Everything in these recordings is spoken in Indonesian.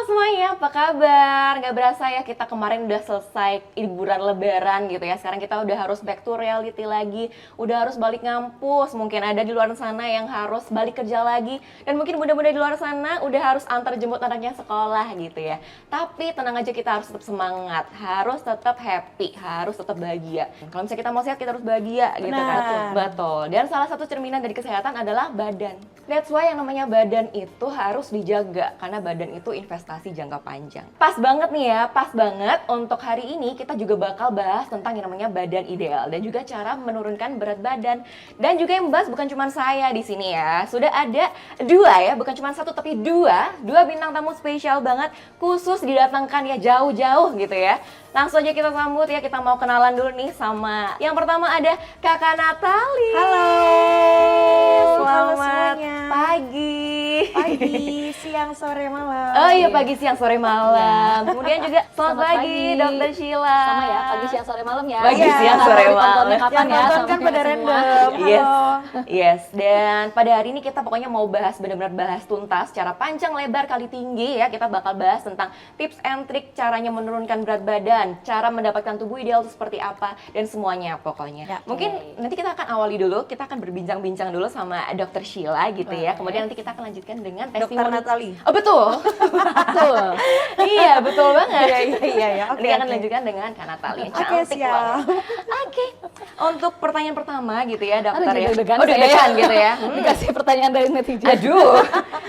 semuanya, apa kabar? Gak berasa ya kita kemarin udah selesai liburan lebaran gitu ya. Sekarang kita udah harus back to reality lagi, udah harus balik ngampus. Mungkin ada di luar sana yang harus balik kerja lagi, dan mungkin muda-muda di luar sana udah harus antar jemput anaknya sekolah gitu ya. Tapi tenang aja, kita harus tetap semangat, harus tetap happy, harus tetap bahagia. Kalau misalnya kita mau sehat, kita harus bahagia gitu kan. Betul. Dan salah satu cerminan dari kesehatan adalah badan. That's why yang namanya badan itu harus dijaga, karena badan itu investasi jangka panjang. Pas banget nih ya, pas banget untuk hari ini kita juga bakal bahas tentang yang namanya badan ideal dan juga cara menurunkan berat badan. Dan juga yang membahas bukan cuma saya di sini ya, sudah ada dua ya, bukan cuma satu tapi dua bintang tamu spesial banget, khusus didatangkan ya jauh-jauh gitu ya. Langsung aja kita sambut ya, kita mau kenalan dulu nih sama yang pertama ada Kakak Natali. Halo, Selamat semuanya. pagi, siang, sore, malam. Oh iya, pagi, siang, sore, malam. Kemudian juga selamat pagi, Dokter Sheila. Sama ya, pagi, siang, sore, malam ya. Pagi, Iya. siang, sore, Tontonnya malam. kapan Yang ya? nonton kan Sama pada semua. random. Yes, Halo. yes. Dan pada hari ini kita pokoknya mau bahas, benar-benar bahas tuntas secara panjang lebar kali tinggi ya. Kita bakal bahas tentang tips and trik caranya menurunkan berat badan, cara mendapatkan tubuh ideal itu seperti apa, dan semuanya pokoknya. Ya, Mungkin nanti kita akan awali dulu, kita akan berbincang-bincang dulu sama Dokter Sheila gitu ya. Kemudian nanti kita akan lanjutkan dengan Dokter testimoni. Natali. Oh betul, betul. Iya betul banget. Iya. Oke. Nanti akan lanjutkan dengan Kak Natali yang Oke, cantik siap. banget. Oke, untuk pertanyaan pertama gitu ya dokter Aduh, ya. deg-degan Oh saya. deg-degan gitu ya. Dikasih pertanyaan dari netizen. Aduh,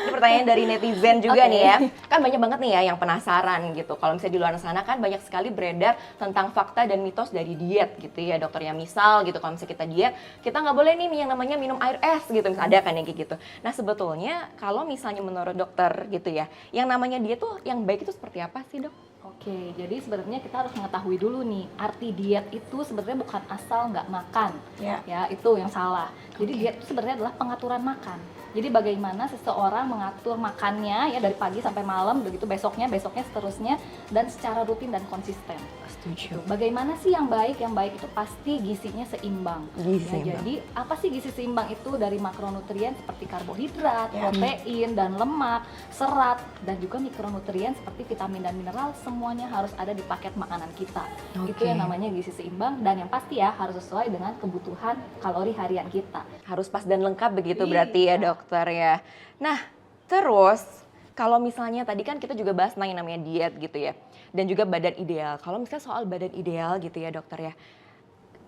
ini pertanyaan dari netizen juga Oke. nih ya. Kan banyak banget nih ya yang penasaran gitu. Kalau misalnya di luar sana kan banyak sekali beredar tentang fakta dan mitos dari diet gitu ya dokter ya. Misal gitu, kalau misalnya kita diet, kita nggak boleh nih yang namanya minum air es gitu. Misalnya ada kan yang kayak gitu. Nah sebetulnya kalau misalnya menurut dokter gitu ya, yang namanya diet tuh yang baik itu seperti apa sih dok? Oke, jadi sebenarnya kita harus mengetahui dulu nih, arti diet itu sebenarnya bukan asal nggak makan. Ya. Itu yang salah. Jadi diet itu sebenarnya adalah pengaturan makan. Jadi bagaimana seseorang mengatur makannya ya dari pagi sampai malam, begitu besoknya seterusnya, dan secara rutin dan konsisten. Setuju. Bagaimana sih yang baik? Yang baik itu pasti gizinya seimbang. Gizi Ya, seimbang. jadi apa sih gizi seimbang itu? Dari makronutrien seperti karbohidrat, Ya. protein dan lemak, serat, dan juga mikronutrien seperti vitamin dan mineral, semuanya harus ada di paket makanan kita. Itu Oke. yang namanya gizi seimbang, dan yang pasti ya harus sesuai dengan kebutuhan kalori harian kita. Harus pas dan lengkap begitu Iya. berarti ya dokter ya. Nah terus kalau misalnya tadi kan kita juga bahas tentang yang namanya diet gitu ya. Dan juga badan ideal. Kalau misalnya soal badan ideal gitu ya dokter ya.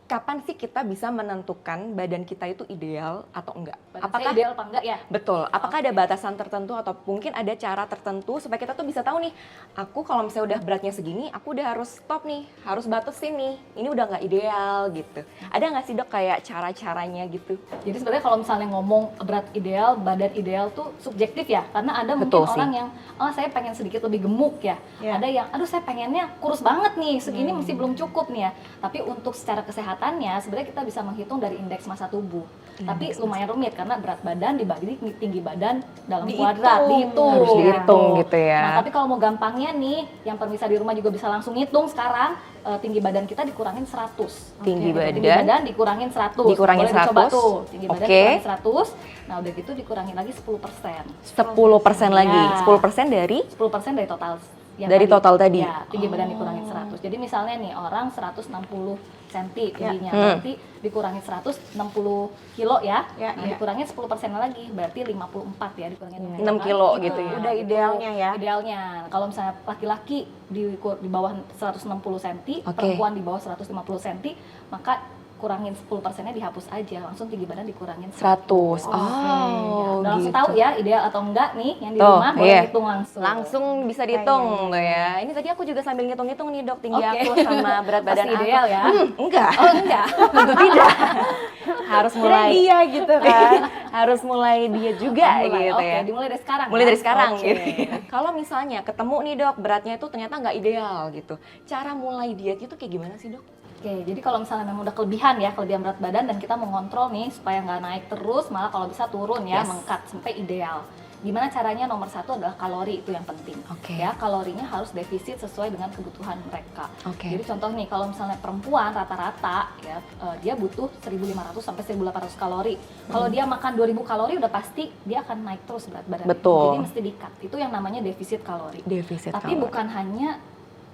Kapan sih kita bisa menentukan badan kita itu ideal atau enggak? Apakah ideal apa enggak ya? Betul, apakah ada batasan tertentu atau mungkin ada cara tertentu supaya kita tuh bisa tahu nih, aku kalau misalnya udah beratnya segini, aku udah harus stop nih, harus batasin nih, ini udah nggak ideal gitu. Ada nggak sih dok kayak cara-caranya gitu? Jadi sebenarnya kalau misalnya ngomong berat ideal, badan ideal tuh subjektif ya, karena ada mungkin Betul sih. orang yang, oh saya pengen sedikit lebih gemuk ya, Ya. ada yang, aduh saya pengennya kurus banget nih, segini masih belum cukup nih ya. Tapi untuk secara kesehatannya, sebenarnya kita bisa menghitung dari indeks massa tubuh. Tapi lumayan rumit karena berat badan dibagi tinggi badan dalam kuadrat, dihitung. Harus dihitung gitu ya. Nah, tapi kalau mau gampangnya nih, yang pemirsa di rumah juga bisa langsung hitung sekarang, tinggi badan kita dikurangin 100. Tinggi Gitu. badan? Tinggi badan dikurangin 100. Dikurangin Boleh dicoba 100? tuh, tinggi badan Oke. dikurangin 100. Nah, udah gitu dikurangin lagi 10%. 10% lagi, Ya. 10% dari 10% dari total yang Dari total tadi? Ya, tinggi badan dikurangin 100. Jadi misalnya nih orang 160 cm tingginya, Hmm. berarti dikurangin 160 kilo ya. Ya, Nah, ya. dikurangin 10% lagi, berarti 54 ya, dikurangin 6 kilo Itu gitu ya. Udah idealnya ya. Idealnya. Kalau misalnya laki-laki di bawah 160 cm, Oke. perempuan di bawah 150 cm, maka kurangin 10%-nya dihapus aja, langsung tinggi badan dikurangin 100. Ya, Oh, udah langsung gitu. tahu ya ideal atau enggak nih yang di Tuh, rumah, boleh iya. hitung langsung. Langsung bisa dihitung tuh ya. Ini tadi aku juga sambil ngitung-ngitung nih dok, tinggi Oke. aku sama berat badan Pasti aku. ideal ya? Enggak. Oh enggak. Tentu tidak. Harus Kirain mulai iya gitu kan. harus mulai diet juga Mulai, gitu oke, ya. dimulai dari sekarang. Mulai ya? dari sekarang Oke. gitu. Kalau misalnya ketemu nih dok, beratnya itu ternyata nggak ideal gitu. Cara mulai diet itu kayak gimana sih dok? Oke, jadi kalau misalnya memang udah kelebihan ya, kelebihan berat badan dan kita mengontrol nih supaya nggak naik terus, malah kalau bisa turun ya, Yes. mengkat sampai ideal. Gimana caranya? Nomor satu adalah kalori, itu yang penting. Oke. Ya, kalorinya harus defisit sesuai dengan kebutuhan mereka. Oke. Jadi contoh nih, kalau misalnya perempuan rata-rata ya dia butuh 1.500 sampai 1.800 kalori. Kalau dia makan 2.000 kalori udah pasti dia akan naik terus berat badannya. Betul. Jadi mesti di-cut. Itu yang namanya defisit kalori. Defisit Tapi kalori. bukan hanya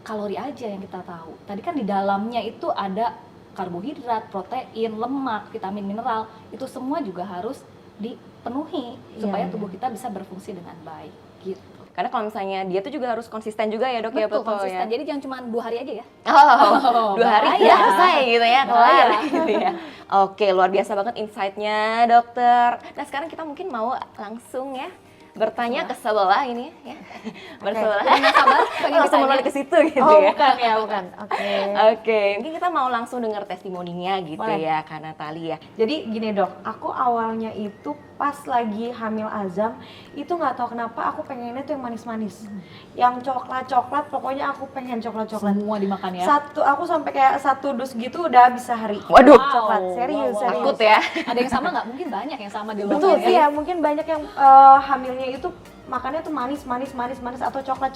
kalori aja yang kita tahu. Tadi kan di dalamnya itu ada karbohidrat, protein, lemak, vitamin, mineral. Itu semua juga harus dipenuhi supaya tubuh kita bisa berfungsi dengan baik gitu. Karena kalau misalnya dia tuh juga harus konsisten juga ya dok ya, Betul, konsisten. ya. Jadi jangan cuma 2 hari aja ya. Oh, 2 hari bahaya. ya selesai gitu ya, kelar Bahaya. gitu ya. Oke, luar biasa banget insight-nya dokter. Nah sekarang kita mungkin mau langsung ya bertanya ke sebelah ini ya. Bersebelah. Sabar, pengen Langsung ditanya. menuju ke situ gitu Oh, ya. bukan ya, bukan. Oke. Oke, mungkin kita mau langsung dengar testimoninya gitu Boleh. ya, Kak Natali ya. Jadi gini dok, aku awalnya itu pas lagi hamil Azam, itu nggak tahu kenapa aku pengennya tuh yang manis-manis. Yang coklat-coklat, pokoknya aku pengen coklat-coklat. Semua dimakan ya. Aku sampai kayak 1 dus gitu udah bisa hari. Waduh. Coklat, serius, Wow. serius. Takut ya. Ada yang sama nggak? Mungkin banyak yang sama di luar Betul sana sih ya. ya, mungkin banyak yang hamilnya itu makannya tuh manis atau coklat.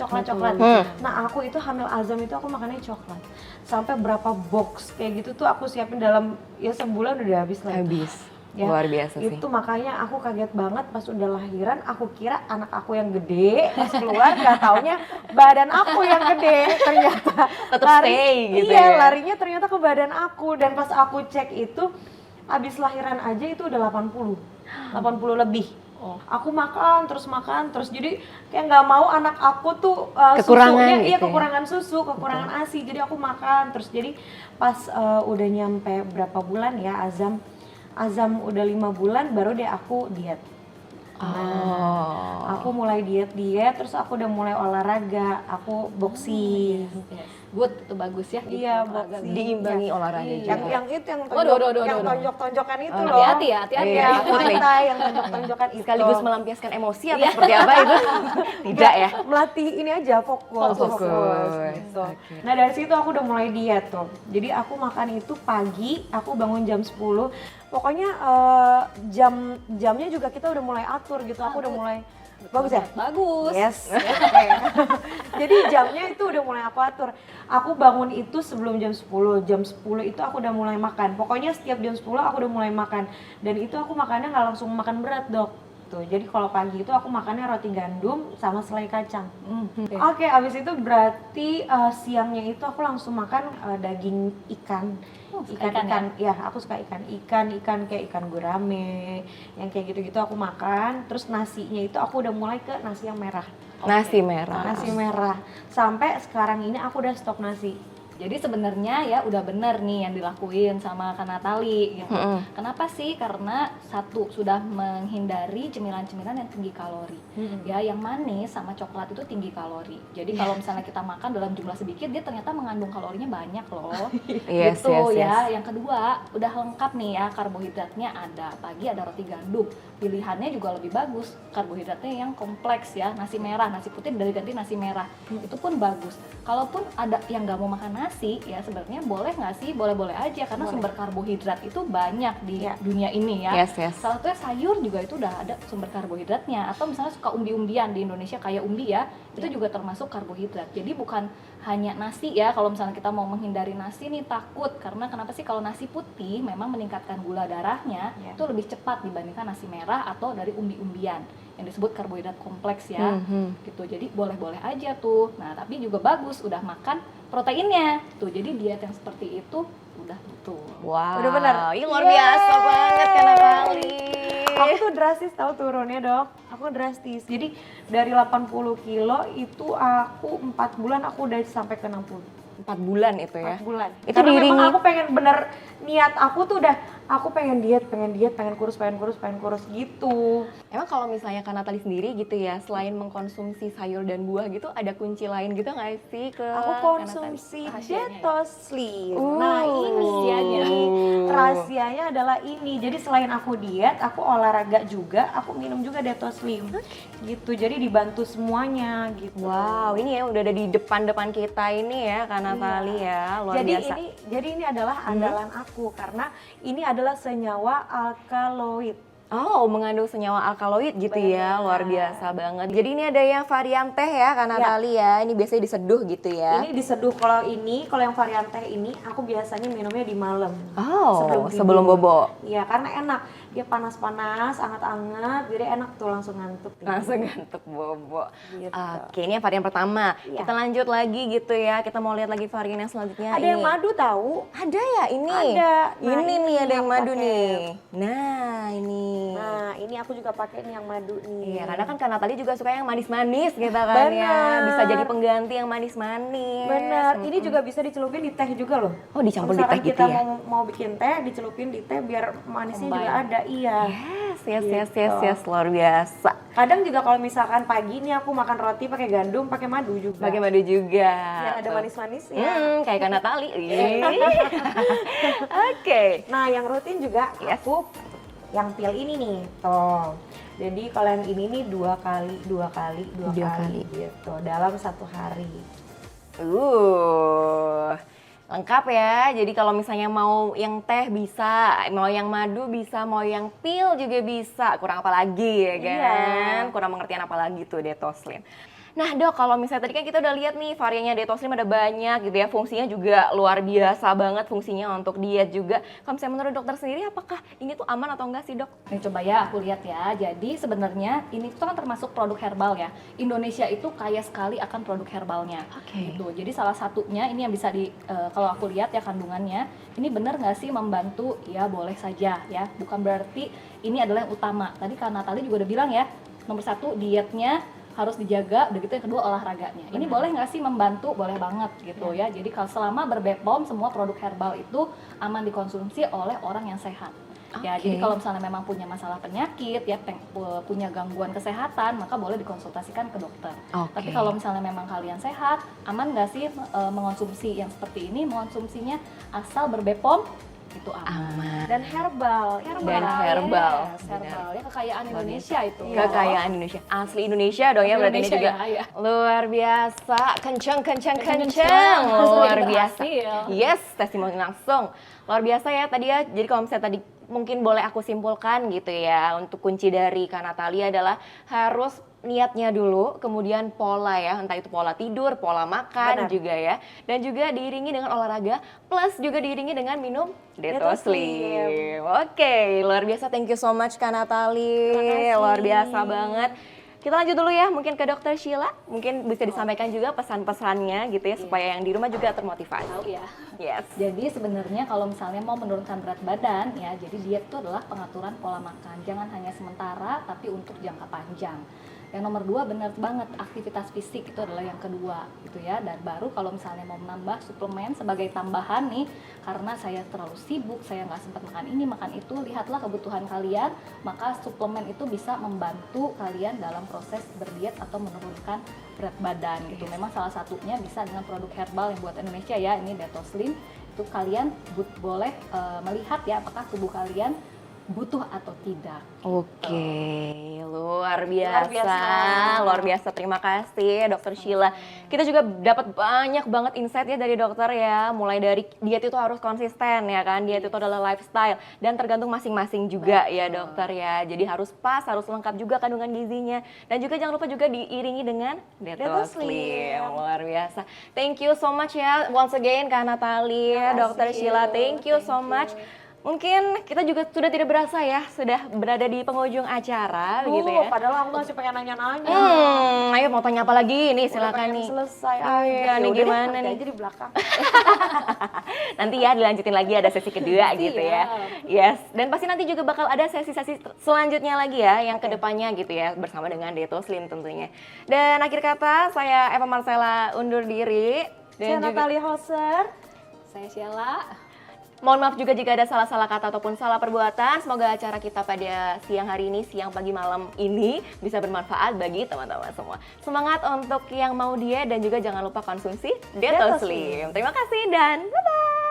Nah aku itu hamil Azam itu aku makannya coklat. Sampai berapa box kayak gitu tuh aku siapin dalam ya sebulan udah habis lah. Habis. Ya, Luar biasa sih. itu makanya aku kaget banget pas udah lahiran, aku kira anak aku yang gede, pas keluar nggak taunya badan aku yang gede, ternyata Tetep stay gitu iya, ya. larinya ternyata ke badan aku. Dan pas aku cek itu habis lahiran aja itu udah 80 lebih. Oh. Aku makan terus jadi kayak nggak mau anak aku tuh Kekurangan susunya, iya gitu ya. kekurangan susu, kekurangan ASI, jadi aku makan terus. Jadi pas udah nyampe berapa bulan ya Azam udah 5 bulan baru deh aku diet. Nah, aku mulai diet terus aku udah mulai olahraga, aku boxing. Yes. Good, itu bagus ya. gitu, Iya, olahraga. boxing. Diimbangi olahraga Iya. juga. Yang itu yang Waduh, waduh, waduh, yang waduh. tonjok-tonjokan itu loh. Hati-hati ya, hati-hati Iya, ya. Yang Muay Thai, yang tonjok-tonjokan itu. Sekaligus melampiaskan emosi atau seperti apa itu? Tidak ya? Melatih ini aja fokus. Gitu. Oke. Nah dari situ aku udah mulai diet tuh. Jadi aku makan itu pagi, aku bangun jam 10. Pokoknya jamnya juga kita udah mulai atur gitu. Aku udah mulai bagus ya? Bagus. Yes. Oke. Jadi jamnya itu udah mulai aku atur. Aku bangun itu sebelum jam 10. Jam 10 itu aku udah mulai makan. Pokoknya setiap jam 10 aku udah mulai makan. Dan itu aku makannya nggak langsung makan berat dok. Tuh, jadi kalau pagi itu aku makannya roti gandum sama selai kacang. Oke, abis itu berarti siangnya itu aku langsung makan daging ikan. Suka Ikan, ya aku suka ikan kayak ikan gurame, yang kayak gitu-gitu aku makan. Terus nasinya itu aku udah mulai ke nasi yang merah. Nasi merah. Nasi merah. Sampai sekarang ini aku udah stok nasi. Jadi sebenarnya ya udah bener nih yang dilakuin sama Kak Natali gitu. Kenapa sih? Karena satu, sudah menghindari cemilan-cemilan yang tinggi kalori. Ya, yang manis sama coklat itu tinggi kalori. Jadi kalau misalnya kita makan dalam jumlah sedikit, dia ternyata mengandung kalorinya banyak loh. Yes, gitu yes, ya. yes. Yang kedua, udah lengkap nih ya, karbohidratnya ada. Pagi ada roti gandum. Pilihannya juga lebih bagus. Karbohidratnya yang kompleks ya, nasi merah, nasi putih udah diganti nasi merah. Itu pun bagus. Kalaupun ada yang nggak mau makan nasi, ya sebenarnya boleh nggak sih? Boleh-boleh aja karena Boleh. sumber karbohidrat itu banyak di Ya. dunia ini ya. Yes, yes. Salah satunya sayur juga itu udah ada sumber karbohidratnya. Atau misalnya suka umbi-umbian di Indonesia kayak umbi ya, itu juga termasuk karbohidrat. Jadi bukan hanya nasi ya. Kalau misalnya kita mau menghindari nasi nih takut, karena kenapa sih? Kalau nasi putih memang meningkatkan gula darahnya Ya. itu lebih cepat dibandingkan nasi merah atau dari umbi-umbian yang disebut karbohidrat kompleks ya. Gitu. Jadi boleh-boleh aja tuh. Nah, tapi juga bagus udah makan proteinnya. Tuh, jadi diet yang seperti itu udah betul. Wow. Udah bener? Ini luar biasa Yeay. banget Kak Natali. Aku tuh drastis tahu turunnya dok. Aku drastis. Jadi dari 80 kilo itu aku 4 bulan aku udah sampai ke 60. 4 bulan itu ya. 4 bulan. Itu Karena diiringi- memang aku pengen bener, niat aku tuh udah, aku pengen diet, pengen kurus gitu. Emang kalau misalnya Kak Natali sendiri gitu ya, selain mengkonsumsi sayur dan buah gitu, ada kunci lain gitu nggak sih ke Aku Kak konsumsi Rahasianya ya? Detoxlin. Nah ini rahasianya. rahasianya adalah ini. Jadi selain aku diet, aku olahraga juga, aku minum juga Detoxlin. Gitu. Jadi dibantu semuanya gitu. Wow, ini ya udah ada di depan-depan kita ini ya Kak Natali ya, luar jadi biasa. ini adalah andalan aku karena ini adalah senyawa alkaloid. Oh, mengandung senyawa alkaloid gitu ya, Benar. luar biasa banget. Jadi ini ada yang varian teh ya, Kak Natali ya. Ini biasanya diseduh gitu ya. Ini diseduh. Kalau yang varian teh ini aku biasanya minumnya di malam. Oh, tidur. sebelum bobo. Iya, karena enak. Dia panas-panas, anget-anget, jadi enak tuh langsung ngantuk. Langsung ngantuk bobo. Gitu. Oke, ini yang varian pertama. Iya. Kita lanjut lagi gitu ya. Kita mau lihat lagi varian yang selanjutnya. Ada ini. yang madu tahu? Ada ya ini? Ada. Nah, ini nih ada yang aku madu pakai. nih. Nah, ini. Nah, ini aku juga pakai nih yang madu nih. Iya, karena kan Kak Natali juga suka yang manis-manis gitu kan ya. Bener. Bisa jadi pengganti yang manis-manis. Benar, ini juga bisa dicelupin di teh juga loh. Oh, dicampur di Kalau teh misalkan gitu kita ya? mau bikin teh, dicelupin di teh biar manisnya Combine. juga ada. Iya. Yes, luar biasa. Kadang juga kalau misalkan pagi nih aku makan roti pakai gandum, pakai madu juga. Pakai madu juga. Biar ada Tuh. manis-manis ya. Kayak Kak Natali. Ih. Oke. Nah, yang rutin juga Yes. aku yang pil ini nih, tuh. Jadi kalau yang ini nih dua kali Dua kali. gitu dalam satu hari. Lengkap ya. Jadi kalau misalnya mau yang teh bisa, mau yang madu bisa, mau yang pil juga bisa. Kurang apa lagi ya kan? Iya. Kurang pengertian apa lagi tuh Detoslim. Nah Dok, kalau misalnya tadi kan kita udah lihat nih variannya Detoslim ada banyak gitu ya. Fungsinya juga luar biasa banget fungsinya untuk diet juga. Kalau misalnya menurut dokter sendiri apakah ini tuh aman atau enggak sih Dok? Nih coba ya aku lihat ya. Jadi sebenarnya ini tuh kan termasuk produk herbal ya. Indonesia itu kaya sekali akan produk herbalnya. Oke. Gitu. Jadi salah satunya ini yang bisa kalau aku lihat ya kandungannya, ini benar nggak sih membantu? Ya boleh saja ya. Bukan berarti ini adalah yang utama. Tadi Kak Natali juga udah bilang ya, nomor satu dietnya harus dijaga, udah gitu yang kedua olahraganya. Ini boleh nggak sih membantu? Boleh banget gitu ya. Jadi kalau selama berbepom semua produk herbal itu aman dikonsumsi oleh orang yang sehat. Ya, Oke. jadi kalau misalnya memang punya masalah penyakit ya, punya gangguan kesehatan, maka boleh dikonsultasikan ke dokter. Oke. Tapi kalau misalnya memang kalian sehat, aman nggak sih mengonsumsi yang seperti ini? Mengonsumsinya asal berbepom itu aman. Dan herbal. Dan herbal. Yes, herbal ya, kekayaan Indonesia itu. Kekayaan Indonesia, asli Indonesia dong ya berarti ini Indonesia juga ya. luar biasa, kenceng, Kenceng. luar Langsung biasa. berhasil. Yes, testimoni langsung, luar biasa ya tadi ya. Jadi kalau misalnya tadi mungkin boleh aku simpulkan gitu ya, untuk kunci dari Kak Natali adalah harus niatnya dulu, kemudian pola ya, entah itu pola tidur, pola makan Benar. juga ya, dan juga diiringi dengan olahraga, plus juga diiringi dengan minum Detoslim. Oke, luar biasa, thank you so much Kak Natali, Terima kasih. luar biasa banget. Kita lanjut dulu ya, mungkin ke Dokter Sheila, mungkin bisa disampaikan juga pesan-pesannya gitu ya, supaya yang di rumah juga termotivasi. Tahu ya. Yes. Jadi sebenarnya kalau misalnya mau menurunkan berat badan ya, jadi diet itu adalah pengaturan pola makan. Jangan hanya sementara tapi untuk jangka panjang. Yang nomor 2 benar banget, aktivitas fisik itu adalah yang kedua gitu ya. Dan baru kalau misalnya mau menambah suplemen sebagai tambahan nih, karena saya terlalu sibuk, saya nggak sempat makan ini, makan itu, lihatlah kebutuhan kalian, maka suplemen itu bisa membantu kalian dalam proses berdiet atau menurunkan berat badan gitu. Memang salah satunya bisa dengan produk herbal yang buat Indonesia ya, ini Detoslim. Itu kalian boleh melihat ya apakah tubuh kalian butuh atau tidak. Oke, luar biasa, luar biasa. Terima kasih Dokter Sheila. Kita juga dapat banyak banget insight ya dari dokter ya. Mulai dari diet itu harus konsisten ya kan, diet itu adalah lifestyle dan tergantung masing-masing juga ya dokter ya. Jadi harus pas, harus lengkap juga kandungan gizinya. Dan juga jangan lupa juga diiringi dengan Detoslim. Luar biasa. Thank you so much ya once again Kak Natali, Dokter Sheila. Thank you so much. Mungkin kita juga sudah tidak berasa ya, sudah berada di penghujung acara begitu ya. Padahal aku masih pengen nanya-nanya. Ayo mau tanya apa lagi nih, Udah silakan pengen nih. selesai. Iya, nih Ya udah deh, gimana nanti nih? aja di belakang. Nanti ya dilanjutin lagi ada sesi kedua gitu ya. Yes, dan pasti nanti juga bakal ada sesi-sesi selanjutnya lagi ya yang kedepannya gitu ya bersama dengan Detoslim tentunya. Dan akhir kata saya Eva Marcella undur diri Saya dan juga Natalia Hoser. Saya Sheila. mohon maaf juga jika ada salah-salah kata ataupun salah perbuatan. Semoga acara kita pada siang hari ini, siang pagi malam ini bisa bermanfaat bagi teman-teman semua. Semangat untuk yang mau diet dan juga jangan lupa konsumsi Detoslim. Terima kasih dan bye-bye.